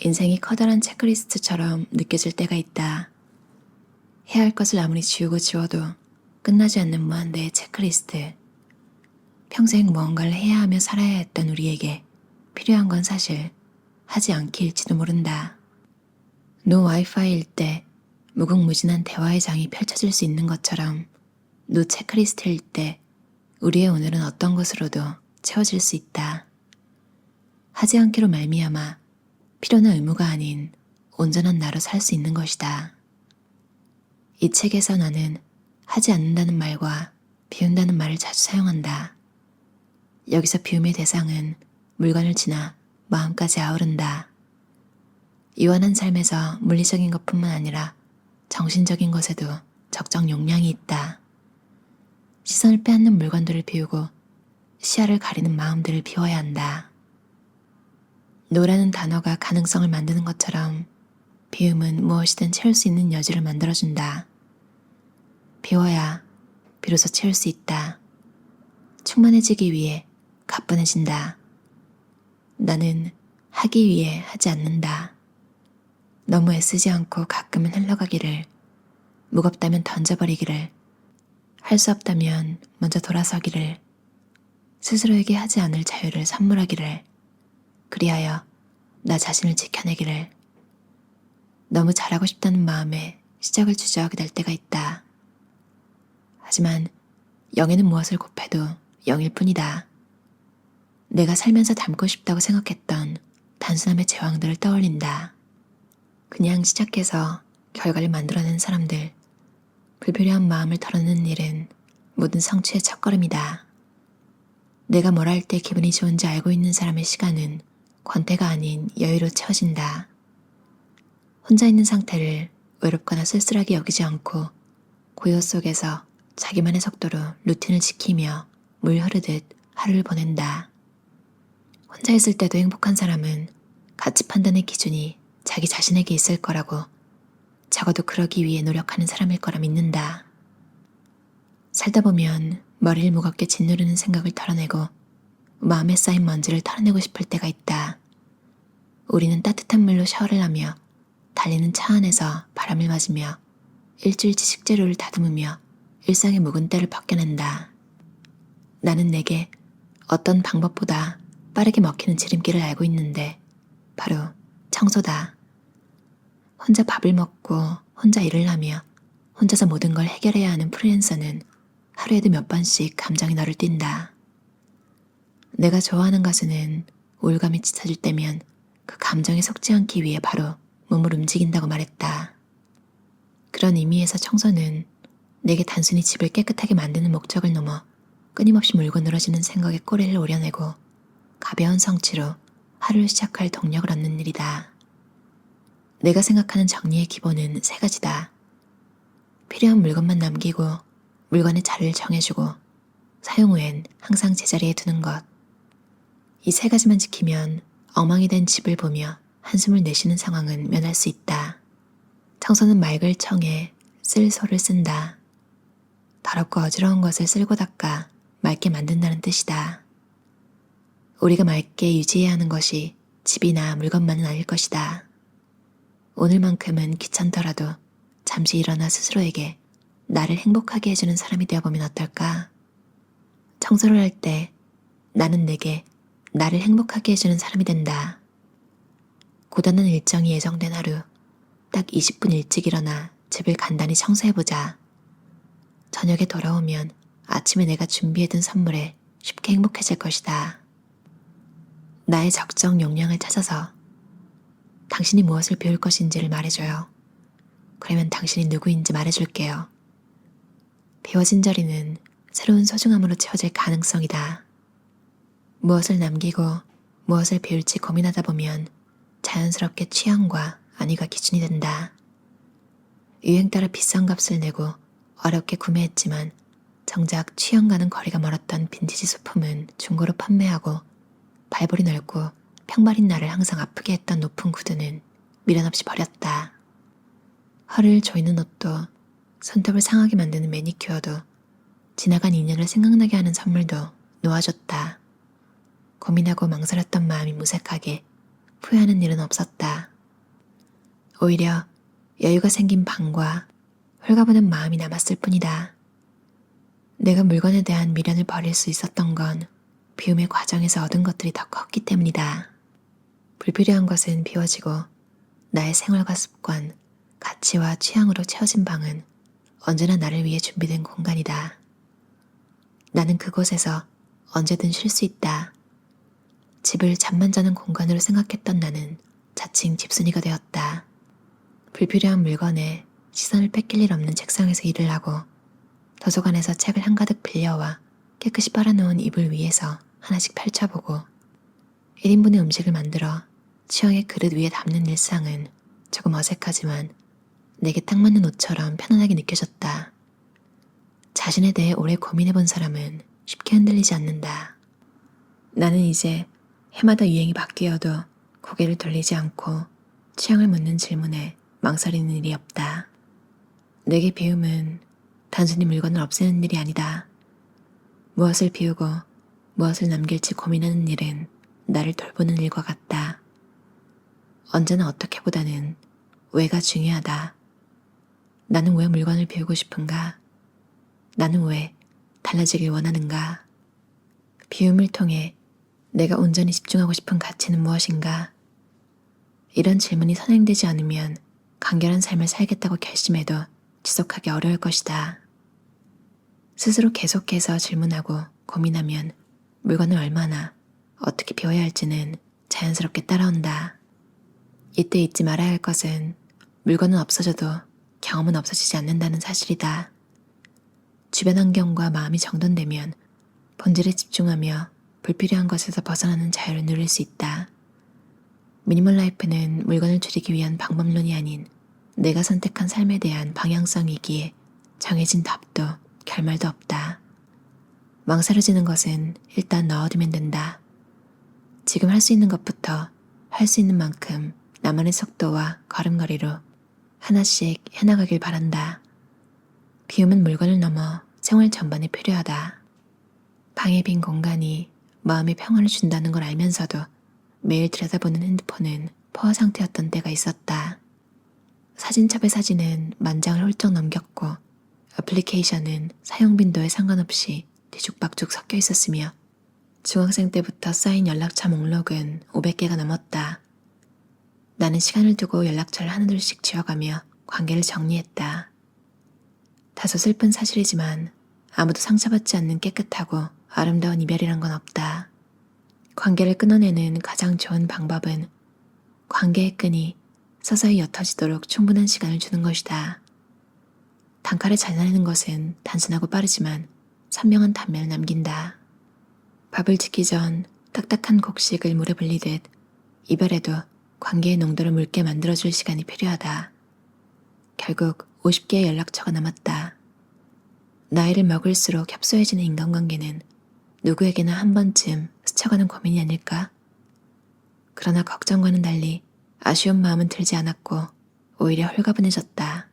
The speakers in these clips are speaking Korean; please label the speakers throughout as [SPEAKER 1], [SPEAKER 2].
[SPEAKER 1] 인생이 커다란 체크리스트처럼 느껴질 때가 있다. 해야 할 것을 아무리 지우고 지워도 끝나지 않는 무한대의 체크리스트. 평생 무언가를 해야 하며 살아야 했던 우리에게 필요한 건 사실 하지 않기일지도 모른다. 노 와이파이일 때 무궁무진한 대화의 장이 펼쳐질 수 있는 것처럼 노 체크리스트일 때 우리의 오늘은 어떤 것으로도 채워질 수 있다. 하지 않기로 말미암아 필요나 의무가 아닌 온전한 나로 살 수 있는 것이다. 이 책에서 나는 하지 않는다는 말과 비운다는 말을 자주 사용한다. 여기서 비움의 대상은 물건을 지나 마음까지 아우른다. 유한한 삶에서 물리적인 것뿐만 아니라 정신적인 것에도 적정 용량이 있다. 시선을 빼앗는 물건들을 비우고 시야를 가리는 마음들을 비워야 한다. 노라는 단어가 가능성을 만드는 것처럼 비움은 무엇이든 채울 수 있는 여지를 만들어준다. 비워야 비로소 채울 수 있다. 충만해지기 위해 가뿐해진다. 나는 하기 위해 하지 않는다. 너무 애쓰지 않고 가끔은 흘러가기를, 무겁다면 던져버리기를, 할 수 없다면 먼저 돌아서기를, 스스로에게 하지 않을 자유를 선물하기를, 그리하여 나 자신을 지켜내기를. 너무 잘하고 싶다는 마음에 시작을 주저하게 될 때가 있다. 하지만 0에는 무엇을 곱해도 0일 뿐이다. 내가 살면서 닮고 싶다고 생각했던 단순함의 제왕들을 떠올린다. 그냥 시작해서 결과를 만들어낸 사람들, 불필요한 마음을 털어내는 일은 모든 성취의 첫걸음이다. 내가 뭘 할 때 기분이 좋은지 알고 있는 사람의 시간은 권태가 아닌 여유로 채워진다. 혼자 있는 상태를 외롭거나 쓸쓸하게 여기지 않고 고요 속에서 자기만의 속도로 루틴을 지키며 물 흐르듯 하루를 보낸다. 혼자 있을 때도 행복한 사람은 가치 판단의 기준이 자기 자신에게 있을 거라고, 적어도 그러기 위해 노력하는 사람일 거라 믿는다. 살다 보면 머리를 무겁게 짓누르는 생각을 털어내고 마음에 쌓인 먼지를 털어내고 싶을 때가 있다. 우리는 따뜻한 물로 샤워를 하며 달리는 차 안에서 바람을 맞으며 일주일치 식재료를 다듬으며 일상의 묵은 때를 벗겨낸다. 나는 내게 어떤 방법보다 빠르게 먹히는 지름길을 알고 있는데 바로 청소다. 혼자 밥을 먹고 혼자 일을 하며 혼자서 모든 걸 해결해야 하는 프리랜서는 하루에도 몇 번씩 감정이 너를 띈다. 내가 좋아하는 가수는 우울감이 짙어질 때면 그 감정에 속지 않기 위해 바로 몸을 움직인다고 말했다. 그런 의미에서 청소는 내게 단순히 집을 깨끗하게 만드는 목적을 넘어 끊임없이 물고 늘어지는 생각에 꼬리를 오려내고 가벼운 성취로 하루를 시작할 동력을 얻는 일이다. 내가 생각하는 정리의 기본은 3가지다. 필요한 물건만 남기고 물건의 자리를 정해주고 사용 후엔 항상 제자리에 두는 것. 이 3가지만 지키면 엉망이 된 집을 보며 한숨을 내쉬는 상황은 면할 수 있다. 청소는 맑을 청에 쓸 소를 쓴다. 더럽고 어지러운 것을 쓸고 닦아 맑게 만든다는 뜻이다. 우리가 맑게 유지해야 하는 것이 집이나 물건만은 아닐 것이다. 오늘만큼은 귀찮더라도 잠시 일어나 스스로에게 나를 행복하게 해주는 사람이 되어보면 어떨까? 청소를 할 때 나는 내게 나를 행복하게 해주는 사람이 된다. 고단한 일정이 예정된 하루, 딱 20분 일찍 일어나 집을 간단히 청소해보자. 저녁에 돌아오면 아침에 내가 준비해둔 선물에 쉽게 행복해질 것이다. 나의 적정 용량을 찾아서 당신이 무엇을 배울 것인지를 말해줘요. 그러면 당신이 누구인지 말해줄게요. 비워진 자리는 새로운 소중함으로 채워질 가능성이다. 무엇을 남기고 무엇을 배울지 고민하다 보면 자연스럽게 취향과 안위가 기준이 된다. 유행 따라 비싼 값을 내고 어렵게 구매했지만 정작 취향과는 거리가 멀었던 빈티지 소품은 중고로 판매하고 발볼이 넓고 평발인 나를 항상 아프게 했던 높은 구두는 미련 없이 버렸다. 허리를 조이는 옷도 손톱을 상하게 만드는 매니큐어도 지나간 인연을 생각나게 하는 선물도 놓아줬다. 고민하고 망설였던 마음이 무색하게 후회하는 일은 없었다. 오히려 여유가 생긴 방과 홀가분한 마음이 남았을 뿐이다. 내가 물건에 대한 미련을 버릴 수 있었던 건 비움의 과정에서 얻은 것들이 더 컸기 때문이다. 불필요한 것은 비워지고 나의 생활과 습관, 가치와 취향으로 채워진 방은 언제나 나를 위해 준비된 공간이다. 나는 그곳에서 언제든 쉴 수 있다. 집을 잠만 자는 공간으로 생각했던 나는 자칭 집순이가 되었다. 불필요한 물건에 시선을 뺏길 일 없는 책상에서 일을 하고 도서관에서 책을 한가득 빌려와 깨끗이 빨아놓은 이불 위에서 하나씩 펼쳐보고 1인분의 음식을 만들어 취향의 그릇 위에 담는 일상은 조금 어색하지만 내게 딱 맞는 옷처럼 편안하게 느껴졌다. 자신에 대해 오래 고민해본 사람은 쉽게 흔들리지 않는다. 나는 이제 해마다 유행이 바뀌어도 고개를 돌리지 않고 취향을 묻는 질문에 망설이는 일이 없다. 내게 비움은 단순히 물건을 없애는 일이 아니다. 무엇을 비우고 무엇을 남길지 고민하는 일은 나를 돌보는 일과 같다. 언제나 어떻게보다는 왜가 중요하다. 나는 왜 물건을 비우고 싶은가? 나는 왜 달라지길 원하는가? 비움을 통해 내가 온전히 집중하고 싶은 가치는 무엇인가? 이런 질문이 선행되지 않으면 간결한 삶을 살겠다고 결심해도 지속하기 어려울 것이다. 스스로 계속해서 질문하고 고민하면 물건을 얼마나 어떻게 비워야 할지는 자연스럽게 따라온다. 이때 잊지 말아야 할 것은 물건은 없어져도 경험은 없어지지 않는다는 사실이다. 주변 환경과 마음이 정돈되면 본질에 집중하며 불필요한 것에서 벗어나는 자유를 누릴 수 있다. 미니멀 라이프는 물건을 줄이기 위한 방법론이 아닌 내가 선택한 삶에 대한 방향성이기에 정해진 답도 결말도 없다. 망설여지는 것은 일단 넣어두면 된다. 지금 할 수 있는 것부터 할 수 있는 만큼 나만의 속도와 걸음걸이로 하나씩 해나가길 바란다. 비움은 물건을 넘어 생활 전반에 필요하다. 방의 빈 공간이 마음의 평화를 준다는 걸 알면서도 매일 들여다보는 핸드폰은 포화 상태였던 때가 있었다. 사진첩의 사진은 만장을 훌쩍 넘겼고 애플리케이션은 사용 빈도에 상관없이 뒤죽박죽 섞여 있었으며 중학생 때부터 쌓인 연락처 목록은 500개가 넘었다. 나는 시간을 두고 연락처를 하나둘씩 지워가며 관계를 정리했다. 다소 슬픈 사실이지만 아무도 상처받지 않는 깨끗하고 아름다운 이별이란 건 없다. 관계를 끊어내는 가장 좋은 방법은 관계의 끈이 서서히 옅어지도록 충분한 시간을 주는 것이다. 단칼에 잘라내는 것은 단순하고 빠르지만 선명한 단면을 남긴다. 밥을 짓기 전 딱딱한 곡식을 물에 불리듯 이별에도 관계의 농도를 묽게 만들어줄 시간이 필요하다. 결국 50개의 연락처가 남았다. 나이를 먹을수록 협소해지는 인간관계는 누구에게나 한 번쯤 스쳐가는 고민이 아닐까? 그러나 걱정과는 달리 아쉬운 마음은 들지 않았고 오히려 홀가분해졌다.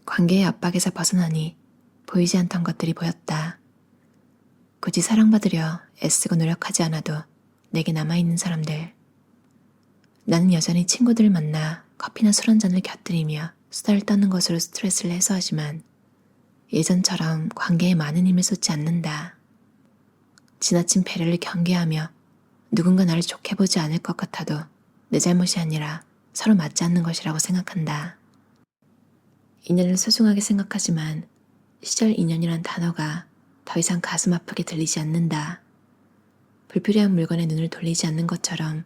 [SPEAKER 1] 관계의 압박에서 벗어나니 보이지 않던 것들이 보였다. 굳이 사랑받으려 애쓰고 노력하지 않아도 내게 남아있는 사람들. 나는 여전히 친구들을 만나 커피나 술 한잔을 곁들이며 수다를 떠는 것으로 스트레스를 해소하지만 예전처럼 관계에 많은 힘을 쏟지 않는다. 지나친 배려를 경계하며 누군가 나를 좋게 보지 않을 것 같아도 내 잘못이 아니라 서로 맞지 않는 것이라고 생각한다. 인연을 소중하게 생각하지만 시절 인연이란 단어가 더 이상 가슴 아프게 들리지 않는다. 불필요한 물건에 눈을 돌리지 않는 것처럼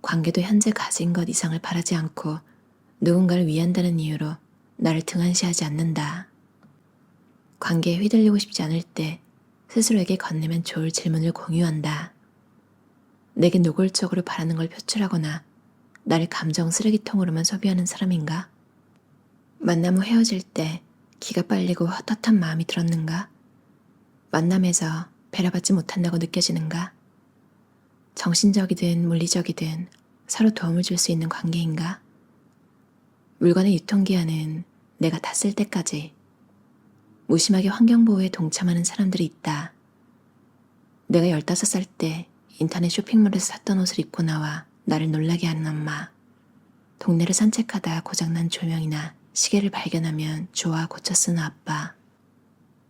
[SPEAKER 1] 관계도 현재 가진 것 이상을 바라지 않고 누군가를 위한다는 이유로 나를 등한시하지 않는다. 관계에 휘둘리고 싶지 않을 때 스스로에게 건네면 좋을 질문을 공유한다. 내게 노골적으로 바라는 걸 표출하거나 나를 감정 쓰레기통으로만 소비하는 사람인가? 만남 후 헤어질 때 기가 빨리고 헛헛한 마음이 들었는가? 만남에서 배려받지 못한다고 느껴지는가? 정신적이든 물리적이든 서로 도움을 줄 수 있는 관계인가? 물건의 유통기한은 내가 다 쓸 때까지. 무심하게 환경보호에 동참하는 사람들이 있다. 내가 15살 때 인터넷 쇼핑몰에서 샀던 옷을 입고 나와 나를 놀라게 하는 엄마. 동네를 산책하다 고장난 조명이나 시계를 발견하면 좋아 고쳐 쓰는 아빠.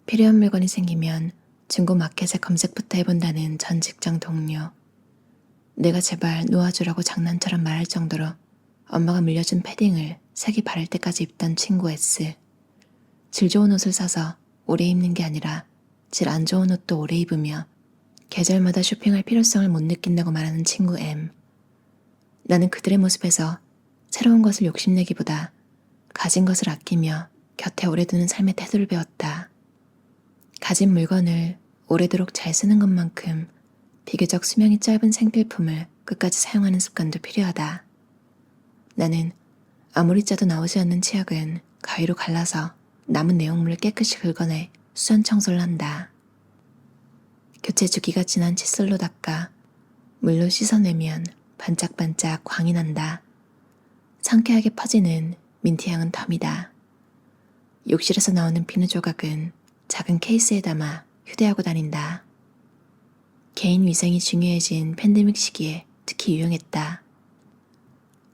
[SPEAKER 1] 필요한 물건이 생기면 중고 마켓에 검색부터 해본다는 전 직장 동료. 내가 제발 놓아주라고 장난처럼 말할 정도로 엄마가 물려준 패딩을 색이 바를 때까지 입던 친구 S. 질 좋은 옷을 사서 오래 입는 게 아니라 질 안 좋은 옷도 오래 입으며 계절마다 쇼핑할 필요성을 못 느낀다고 말하는 친구 M. 나는 그들의 모습에서 새로운 것을 욕심내기보다 가진 것을 아끼며 곁에 오래 두는 삶의 태도를 배웠다. 가진 물건을 오래도록 잘 쓰는 것만큼 비교적 수명이 짧은 생필품을 끝까지 사용하는 습관도 필요하다. 나는 아무리 짜도 나오지 않는 치약은 가위로 갈라서 남은 내용물을 깨끗이 긁어내 수전 청소를 한다. 교체 주기가 지난 칫솔로 닦아 물로 씻어내면 반짝반짝 광이 난다. 상쾌하게 퍼지는 민트향은 덤이다. 욕실에서 나오는 비누 조각은 작은 케이스에 담아 휴대하고 다닌다. 개인 위생이 중요해진 팬데믹 시기에 특히 유용했다.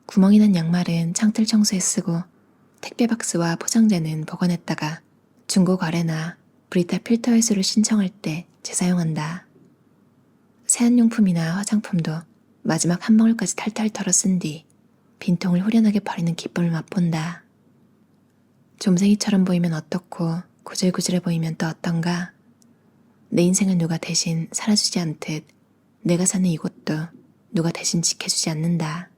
[SPEAKER 1] 구멍이 난 양말은 창틀 청소에 쓰고 택배 박스와 포장재는 보관했다가 중고 거래나 브리타 필터 회수를 신청할 때 재사용한다. 세안용품이나 화장품도 마지막 한 방울까지 탈탈 털어 쓴 뒤 빈통을 후련하게 버리는 기쁨을 맛본다. 좀생이처럼 보이면 어떻고 구질구질해 보이면 또 어떤가? 내 인생을 누가 대신 살아주지 않듯 내가 사는 이곳도 누가 대신 지켜주지 않는다.